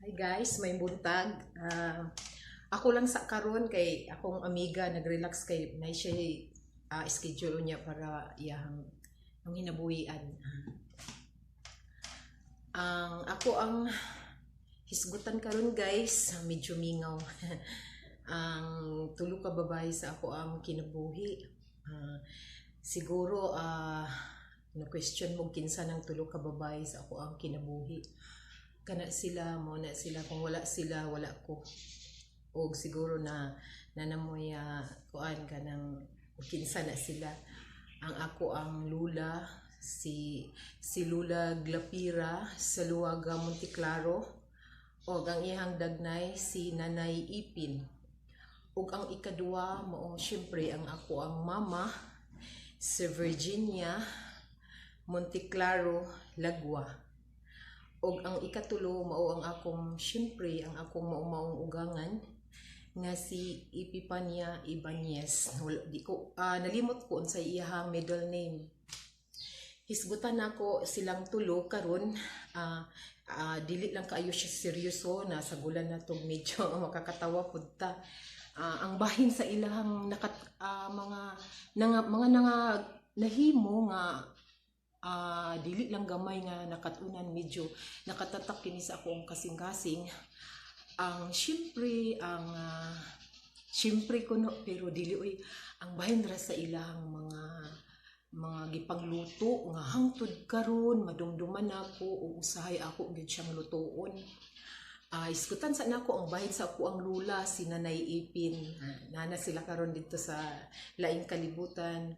Hi guys, may buntag. Ako lang sa karon kay akong amiga nag-relax kay na siya schedule niya para iyang ang hinabuhian. Ako ang hisgutan karon guys, medyo mingaw. Ang tulo ka babae sa ako ang kinabuhi. Siguro no question mo kinsa ng tulo ka babae sa ako ang kinabuhi. Kana sila mo na sila, kung wala sila wala ko, o siguro na nanamoy kuan ka ng kinsa na sila. Ang ako ang lula, si Lula Glapira sa Luaga Monteclaro, o ang ihang dagnay si Nanay Ipin, ug ang ikaduwa mo syempre ang ako ang mama si Virginia Monteclaro Lagwa. Og ang ikatulo mao ang akong syempre ang akong maumaong ugangan nga si Epipania Ibanez. Di ko nalimot ko unsay iyahang middle name. Hisgutan nako silang tulo karon dili lang kaayo siya seryoso na sa gulan na tong medyo makakatawa pud ta. Ang bahin sa ilahang mga nahimo nga dili lang gamay nga nakatunan medyo nakatatak kini sa akong kasing-kasing. Ang syempre kuno pero dili oy ang bahin ra sa ilang mga gipangluto nga hangtod karon madumduman nako ug usahay ako gyud siyang lutoon. Iskutan sa nako ang bahin sa ako ang lula si Nanay Ipin. Nana sila karon dito sa laing kalibutan.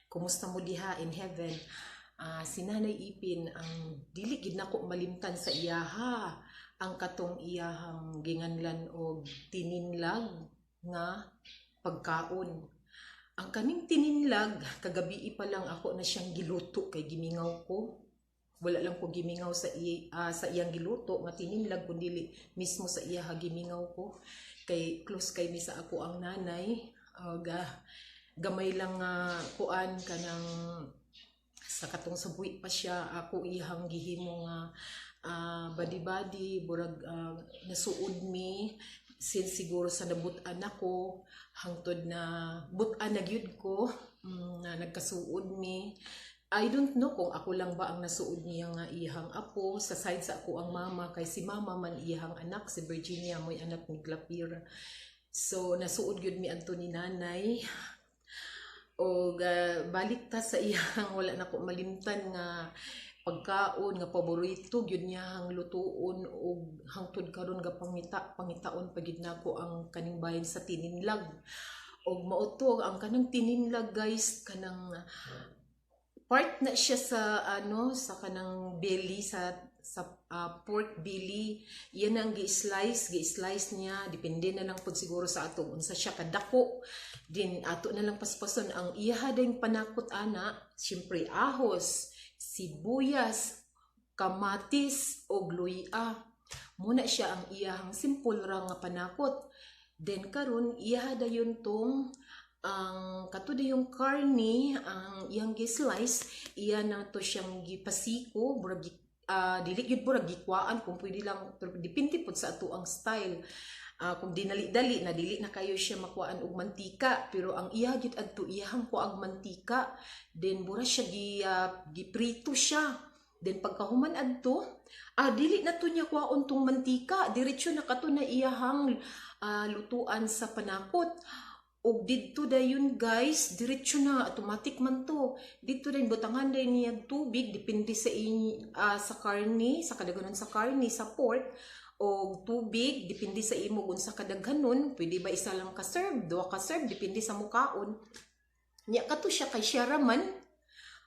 Kumusta mo diha in heaven? Si Nanay Ipin ang dili gid nako malimtan sa iyaha ang katong iyahang ginganlan og tininlag nga pagkaon. Ang kaning tininlag kagabi pa lang ako na siyang giluto kay gimingaw ko. Wala lang ko gimingaw sa iyang giluto nga tininlag kundi mismo sa iyaha gimingaw ko. Kay close kay mi sa ako ang nanay. Gamay lang kuan kanang sa katong sabuhi pa siya ako ihang gihimo nga badi-badi burag nasuod mi since siguro sa nabut-an ako hangtod na but-an na gyud ko na nagkasuod mi. I don't know kung ako lang ba ang nasuod niya nga ihang apo sa side sa ako ang mama kay si mama man ihang anak si Virginia mo'y anak ni Glapira. So nasuod gyud mi adto ni nanay. O balik ta sa iyang wala na ko malimtan nga pagkaon nga paborito gyud niya ang lutuon og hangtod karon nga pangitaon pagid nako ang kaning bahin sa tininlag. Og mao to ang kanang tininlag guys kanang part na siya sa sa kanang belly sa pork belly. Yan ang gi-slice niya depende na lang pud siguro sa atong unsa siya kadako. Din ato na lang paspason ang iyaha ding panakot ana, syempre ahos, sibuyas, kamatis og luya. Muna siya ang iyahang simple ra nga panakot. Then karon iyaha dayon tong ang katudo yung karni ang iyang gi-slice iya na to siyang gipasiko burag dili gyud burag gikwaan kung pwede lang pero depende pud sa ato ang style. Kung dinali-dali na dili na kayo siya makuhaan og mantika pero ang iya gyud adto iyahang kuag mantika then bura siya giprito siya then pagkahuman adto dili na to niya kuhaon tong mantika diretso na kato na iyahang lutuan sa panakot. Og didto dayon guys, diretso na automatic man to. Didto dayon butangan dayon niya tubig depende sa sa karni, sa kadaghanon sa karni sa pork og tubig depende sa imo unsa kadaghanon, pwede ba isa lang ka serve, duha ka serve depende sa mukaon. Nya kato siya kay siya raman.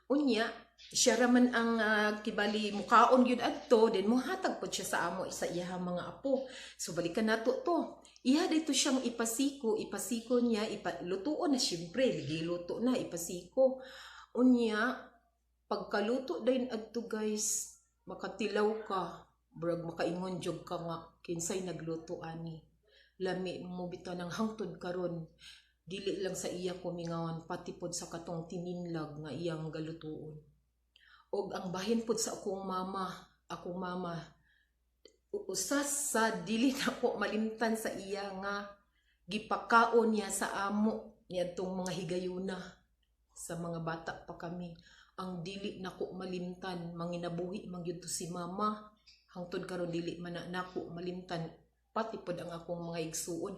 Unya siya raman ang kibali mukaon gyud adto then mohatag pud siya sa amo sa iyang mga apo. So balikan nato to. Iya dito siyang ipasiko niya, lutuon na syempre, giluto na, ipasiko. Unya, pagkaluto din adto guys, makatilaw ka, brag makaingon jog ka nga, kinsay nagluto ani. Lami mo bitaw ng hangtod karon dili lang sa iya kumingawan, pati pod sa katong tininlag nga iyang galutuon. Og ang bahin pod sa akong mama, usas sa dili nako malimtan sa iya nga gipakaon niya sa amo niadtong mga higayuna sa mga bata pa kami. Ang dili nako malimtan, manginabuhi man gyud to si mama. Hangtod karon dili man na nako malimtan pati pod ang akong mga igsuon.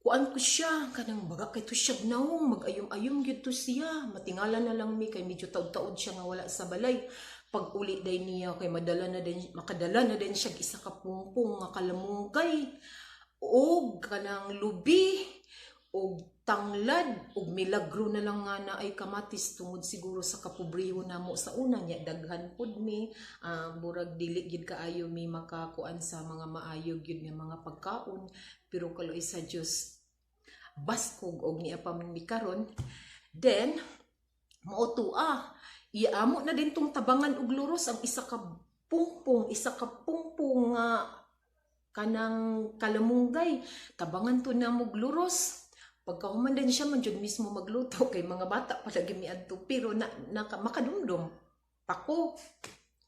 Kuan ko siya, kanang baga kay to siya naong mag-ayom-ayom gyud to siya. Matingala na lang mi kay medyo taud-taud siya nga wala sa balay. Pag uli day niya kay makadala na din siya isa ka pungpong nga kalamungkay og kanang lubi og tanglad og milagro na lang nga na ay kamatis tungod siguro sa kapobriho namo sa una niya daghan pud mi burag dili gid kaayo mi makakuan sa mga maayo gyud nga mga pagkaon pero kaloy sa Dios baskog og niya pa mi karon then mautua iamo na din tong tabangan og luros ang isa ka pungpong nga kanang kalamunggay tabangan to na mo luros pagkahuman din siya man jud mismo magluto kay mga bata palagi miadto pero makadumdum pako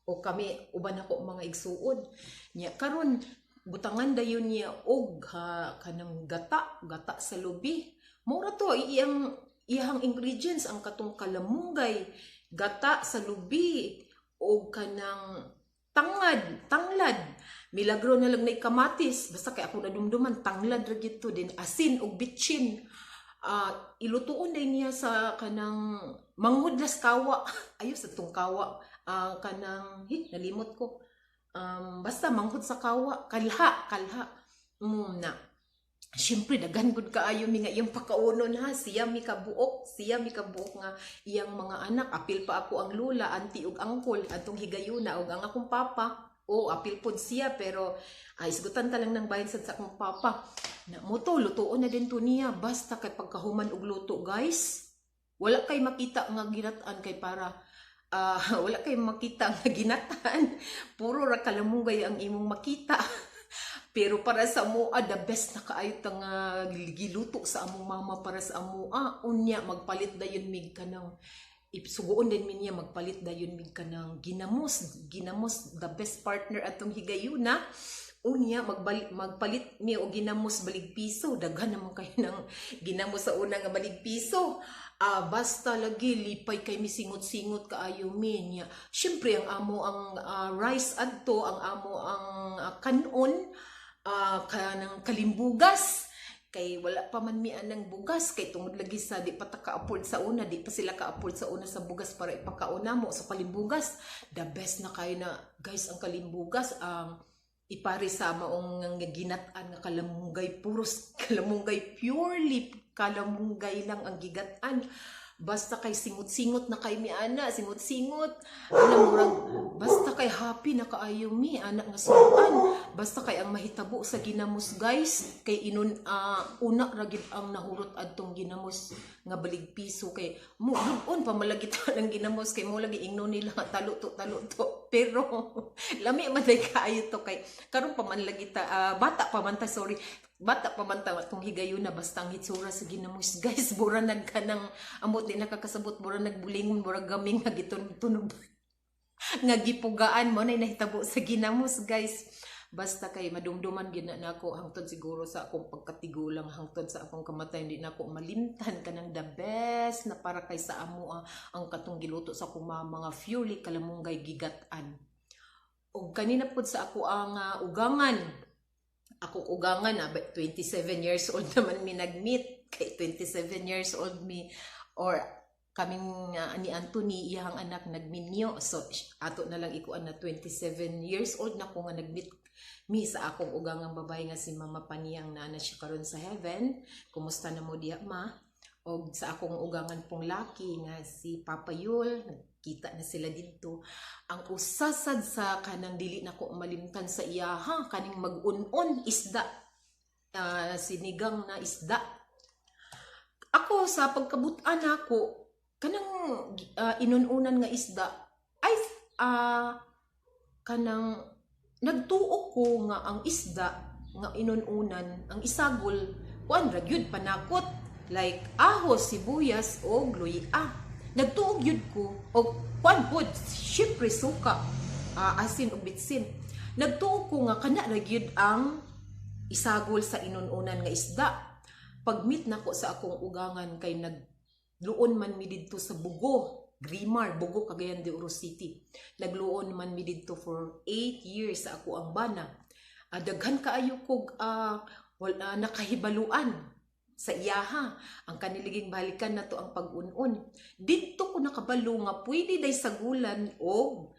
o kami uban ako mga igsuod nya karon butangan dayon niya og kanang gata sa lubi mura to iyang ingredients ang katong kalamunggay gata sa lubi o kanang tanglad milagro na lang na kamatis basta kay ako nadumduman tanglad ra gito din asin og bitchin ilutuon din niya sa kanang manghudlas kawa ayo sa tong kawa kanang nalimot ko basta manghud sa kawa kalha na syempre daghan gud kaayo mi nga iyang pakaunon ha siya mi kabuok nga iyang mga anak apil pa ako ang lula auntie ug uncle atong higayuna ug ang akong papa apil pod siya pero isgutan ta lang ng bayan sa akong papa na moto lutuon na din to niya basta kay pagkahuman og luto guys wala kay makita nga ginatan kay para wala kay makita nga ginatan puro ra kalamunggay ang imong makita pero para sa amoa, the best na kaayo nga giluto sa among mama para sa amoa. Unya, magpalit dayon mig kanang, suguon din niya magpalit dayon mig kanang ginamos. Ginamos, the best partner atong higayuna. Unya, magpalit mi o ginamos balig piso. Daghan naman kayo ng ginamos sa una nga balig piso. Basta lagi lipay kay misingot-singot kaayo mi niya. Syempre, ang amo ang rice adto, ang amo ang kanon, kanang kalimbugas kay wala pa man mi anang bugas kay tungod lagi sa di pa ta ka-afford sa una di pa sila ka-afford sa una sa bugas para ipakauna mo sa kalimbugas the best na kayo na guys ang kalimbugas ipari sa maong ginatan nga kalamunggay puros kalamunggay purely kalamunggay lang ang gigatan basta kay singot-singot na kay mi ana singot-singot alam mo basta kay happy na kaayo mi anak nga suan basta kay ang mahitabo sa ginamos guys kay inon una ra gid ang nahurot adtong ginamos nga balig piso kay mo dugon pa malagit ang ginamos kay mo lagi ingnon nila taluto pero lami man day kaayo to kay karon pa man lagi bata pa man ta itong higayuna basta ang hitsura sa ginamos guys bura nagkanang amot di nakakasabot bura nagbulingon bura gaming nga gitunog nga gipugaan mo nay nahitabo sa ginamos guys basta kay madumduman gid na nako hangtod siguro sa akong pagkatigulang hangtod sa akong kamatay hindi nako malimtan kanang the best na para kay sa amo ang katong giluto sa akong mga fury kalamunggay gigatan ug kanina pud sa ako ang ugangan 27 years old naman mi nag-meet kay 27 years old mi or kaming ni Anthony iyang anak nagminyo so ato na lang ikuan na 27 years old na ko nga nag-meet mi sa akong ugangang babae nga si Mama Paniyang na siya karon sa heaven kumusta na mo diha ma og sa akong ugangan pong laki nga si Papa Yul kita na sila dito ang usasad sa kanang dili nako malimtan sa iya kaning mag-unon isda sinigang na isda ako sa pagkabutan nako kanang inununan nga isda ay kanang nagtuok ko nga ang isda nga inununan ang isagol kuan ra gyud panakot like ahos sibuyas o luya nagtuog yun ko o kwan po syempre suka asin o bitsin Nagtuo ko nga kana ra gyud ang isagol sa inununan nga isda. Pag-meet nako sa akong ugangan kay nagluon man mi didto sa Bugo, Grimar, Bugo, Cagayan de Oro City. Nagluon man mi didto for 8 years sa ako ang bana. Daghan kaayo kog wala nakahibaluan sa iyaha. Ang kaniliging balikan na to ang pag-unon. Dito ko nakabalo nga pwede day sagulan og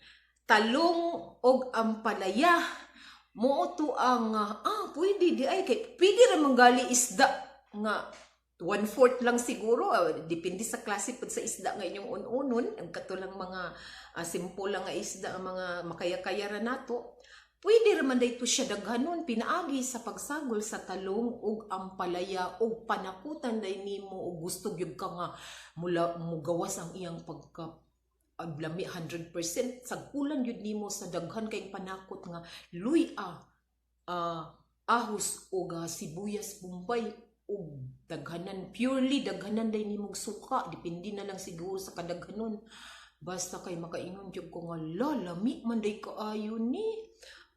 talong og ampalaya. Mo to ang pwede di ay kay pwede ra manggali isda nga 1/4 lang siguro, depende sa klase pud sa isda nga inyong unon, ang katulang mga simple lang nga isda, ang mga makaya-kaya ra nato. Pwede ra man dayto siya daghanon pinaagi sa pagsagol sa talong ug ampalaya ug panakutan day nimo og gusto gyud ka nga mula mugawas ang iyang pagka aglami 100% sagkulan gyud nimo sa daghan kay panakot nga luya, ahos ug sibuyas bombay ug daghanan purely daghanan day nimo suka, depende na lang siguro sa kadaghanon. Basta kay makaingon jud ko nga lami man day kaayo ni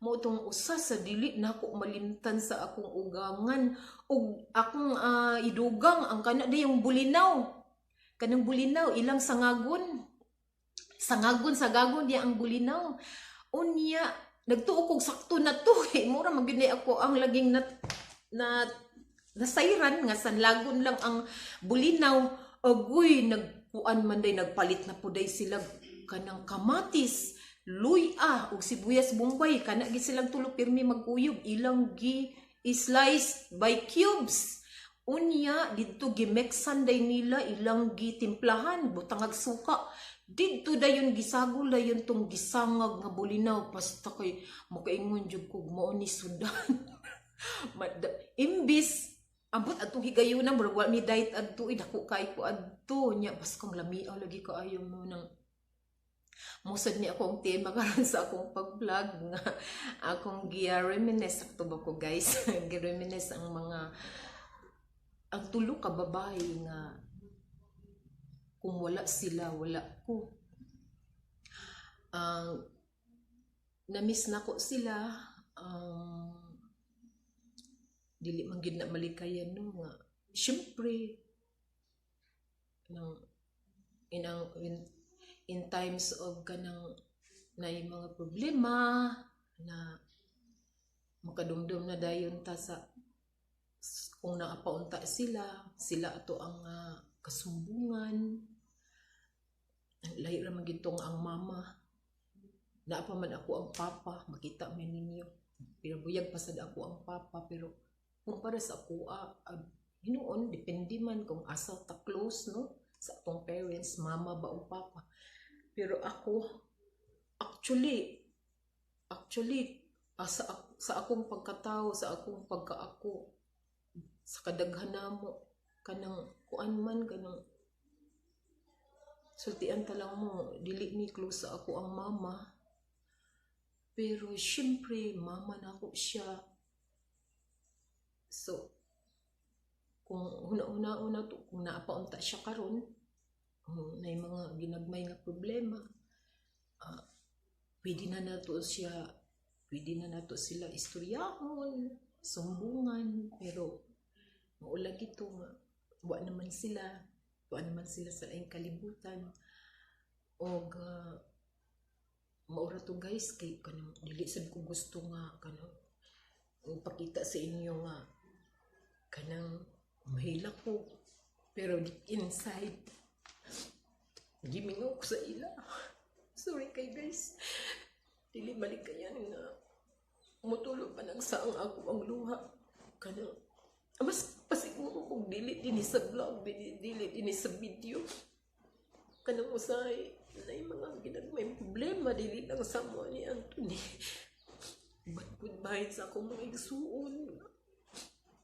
mo tong usa sa dili nako malimtan sa akong ugangan ug akong idugang ang kana day yung bulinaw. Kanang bulinaw ilang sagagon diya ang bulinaw. Unya nagtuo kog sakto na to mura magyud ako ang laging nasayran nga sanlagon lang ang bulinaw. Agoy nagkuan man day nagpalit na puday sila kanang kamatis, luya ug sibuyas bombay, kana gid silang tulo pirmi magkuyog, ilang gi slice by cubes. Unya didto gimexan day nila, ilang gi timplahan butangag suka. Didto dayon gisagol dayon tong gisangag nga bulinaw. Basta kay makaingon jud ko mao ni sudan. Imbis ambot atong higayunan murag wa mi diet adto dako kay ko adto nya bas kang lamiaw lagi kaayo mo nang musad ni akong tema karon sa akong pag-vlog nga akong reminisce sakto ba ko guys reminisce ang mga ang tulo ka babae nga kung wala sila wala ko. Na-miss na ko sila. Dili man gid na malikayan no nga syempre in times of kanang na mga problema na makadumdum na dayon ta sa kung naapaunta sila ato ang kasumbungan. Lahi ra man gitong ang mama, naapa man ako ang papa, makita man ninyo pinabuyag pa sad ako ang papa, pero kung para sa ako hinuon depende man kung asa ta close no sa atong parents, mama ba o papa. Pero ako actually sa akong pagkatao, sa akong pagkaako, sa kadaghanan mo kanang kuan man kanang sultian ta lang mo dili ni close sa ako ang mama, pero syempre mama na ako siya. So kung una to kung naapaunta siya karon na mga ginagmay nga problema, pwede na nato sila istoryahon, sumbungan, pero maulag ito nga wa naman sila sa laing kalibutan. Og maura to guys kay kanang dili sad ko gusto nga kanang ipakita sa inyo nga kanang mahila ko, pero deep inside gimingaw ko sa ila. Sorry kay guys, dili malikayan nga mutulo pa nagsaang ako ang luha kanang mas pasiguro kung dili din sa vlog, dili din sa video kanang usahay na yung mga ginagmay problema dili lang sa mo ni Anthony. But bahin sa akong mga igsuon,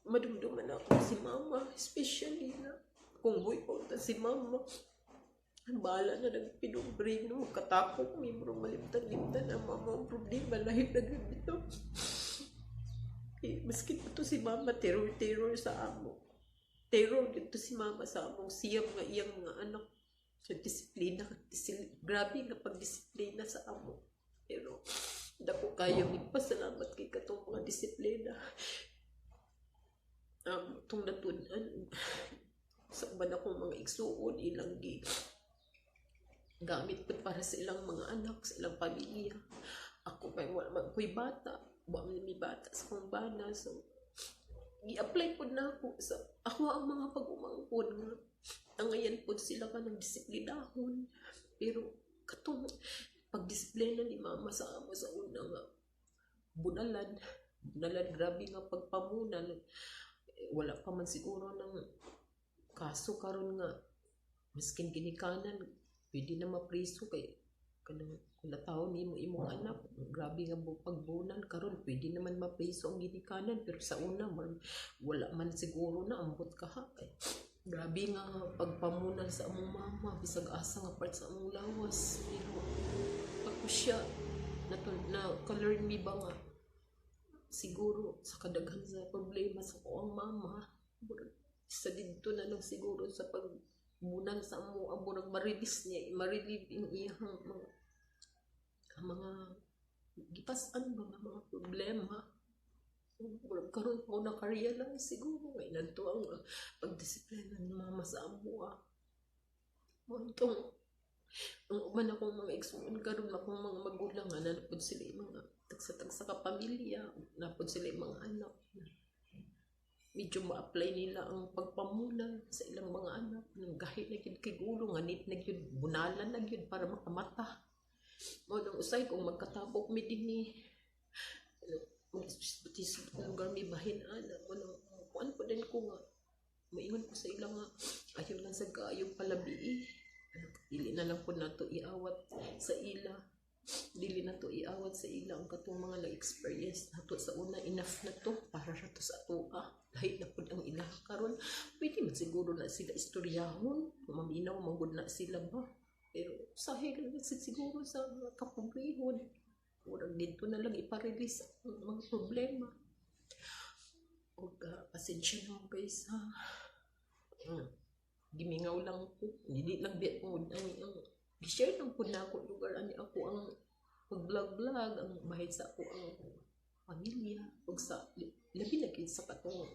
madumduman ako si mama, especially na kung buhay pa si mama. Ang bala na nagpinubre no, katapok may murong malimtan-limtan ang mama ang problema, lahit na ganito. Maski pa to si mama, terror sa amo. Terror dito si mama sa among siyam nga iyang mga anak. So, disiplina, grabe nga pagdisiplina sa amo. Pero, Dako kayo magpasalamat kay katong mga disiplina. Itong natunan sa uban akong mga igsuon ilang gamit po para sa ilang mga anak, sa ilang pamilya. Ako kay wala man ko'y bata, wa man may bata sa kong bana. So i-apply po na ako sa ako ang mga pag-umangkon nga ang ngayon po sila ka ng disiplinahon. Pero katong pagdisiplina ni mama sa amo sa una nga bunalan grabe nga pagpamunan. Wala pa man siguro ng kaso karon nga miskin ginikanan pwede na mapriso kay kanang kung nataon nimo imong anak grabe nga pagbunan karon pwede naman mapriso ang ginikanan. Pero sa una wala man siguro na ambot ka ha kay grabe nga pagpamunan sa among mama bisag asa nga part sa among lawas. Pero ako siya na ka-learn me ba nga siguro sa kadaghan sa problema sa ko ang mama sa dito na lang siguro sa pagbunan sa amo ang murag marilis niya marilib ang iyang mga gipas-an ba nga mga problema. Murag karon ko naka-realize siguro ngay nanto ang pagdisiplina ng mama sa amo Montong ang uban akong mga igsuon karon akong mga magulang nga napod sila mga tagsa-tagsa ka pamilya, napod sila mga anak. Medyo ma-apply nila ang pagpamuna sa ilang mga anak. Nang gahit na yun kay gulo, nga nit na yun, bunalan na yun para makamata. Mo nang usay kung magkatapok mi din ni mag-isip ng lugar may bahin ana. Mo nang kuan po din ko nga maingon ko sa ilang nga ayaw lang sa kaayong palabi dili na lang po nato iawat sa ila. Dili na to iawat sa ila ang katong mga na-experience nato sa una. Enough na to para ra to sa atoa. Dahil na po ang ila karon pwede man siguro na sila istoryahon maminaw manggod na sila ba. Pero sahil lang siguro sa mga kapobrehon murag dito na lang iparelease ang mga problema. O pasensya na mo guys ha. Gimingaw lang po. Hindi lang biya po ang i-share lang po na ako lugar ani ako ang pag-vlog ang bahid sa ako ang pamilya ug sa labi na gid sa katong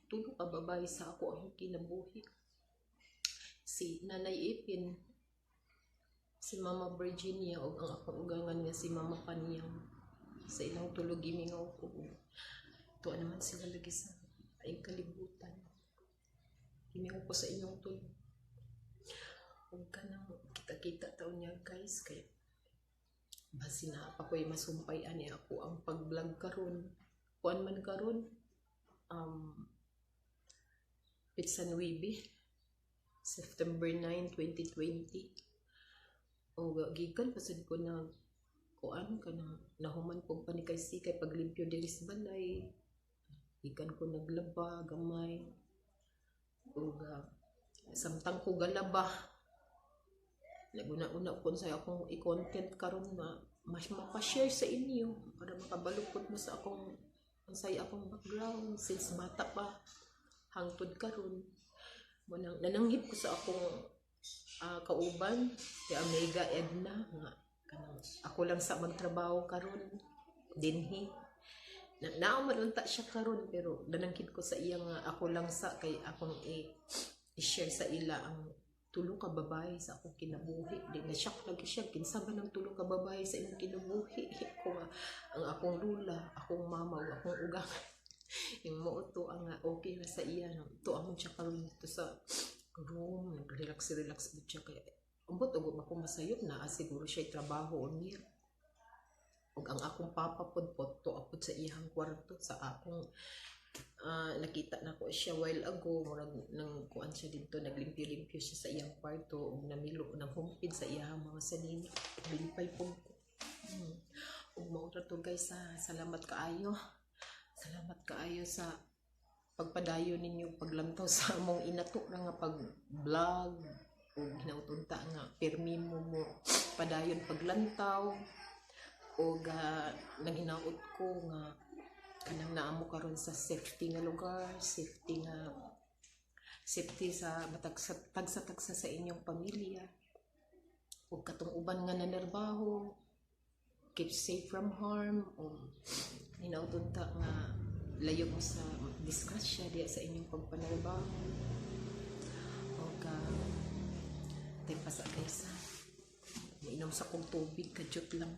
tulo ka babae sa ako ang kinabuhi. Si Nanay Ipin, si Mama Virginia ug ang akong ugangan nga si Mama Panyang. Sa ilang tulog gimingaw ko. Tuwa naman sila lagi sa aing kalibutan. Gimingaw ko sa inyong tulog. Huwag ka nang kita-kita taon niya guys kaya basi na pa ko'y masumpay ani ako ang pag-vlog karon. Kuan man karon Pizza Nuibi September 9, 2020. O gikan pasad ko na kuan ka na nahuman po pa ni kay sikay paglimpyo diri sa balay. Gikan ko naglaba gamay. O samtang ko galaba naguna-una po sa akong i-content karon na mas mapashare sa inyo para makabalukod mo sa akong sa akong background since bata pa hangtod karon. Mo nang nananghip ko sa akong kauban si Amiga Edna nga kanang ako lang sa magtrabaho karon dinhi naaman unta siya karon pero nananghip ko sa iya nga ako lang sa kay akong i-share sa ila ang tulo ka babae sa akong kinabuhi. Di na shock lagi siya kinsa ba ng tulo ka babae sa imong kinabuhi. Ko nga ang akong lula, akong mama, ug akong ugang. Yung mo to ang okay na sa iya no. To amon siya karon dito sa room, relax bud siya kay ambot ug ako masayop na siguro siya trabaho niya. Ug ang akong papa pod to apod sa iyang kwarto sa akong nakita na ko siya while ago murag nang kuan siya dito naglimpyo-limpyo siya sa iyang kwarto ug namilo ng humpid sa iyang mga sanini limpay po ug mao ra to guys salamat kaayo sa pagpadayon ninyo paglantaw sa among inato na nga pag-vlog ug hinautunta nga permi mo padayon paglantaw ug nanghinaot ko nga kanang naamo karon sa safety nga lugar, safety sa tagsa sa inyong pamilya ug katong uban nga nanerbaho keep safe from harm o ninautunta nga layo mo sa disgrasya diya sa inyong pagpanarbaho o ka tay pasa kaysa mainom sa kong tubig kadyot lang.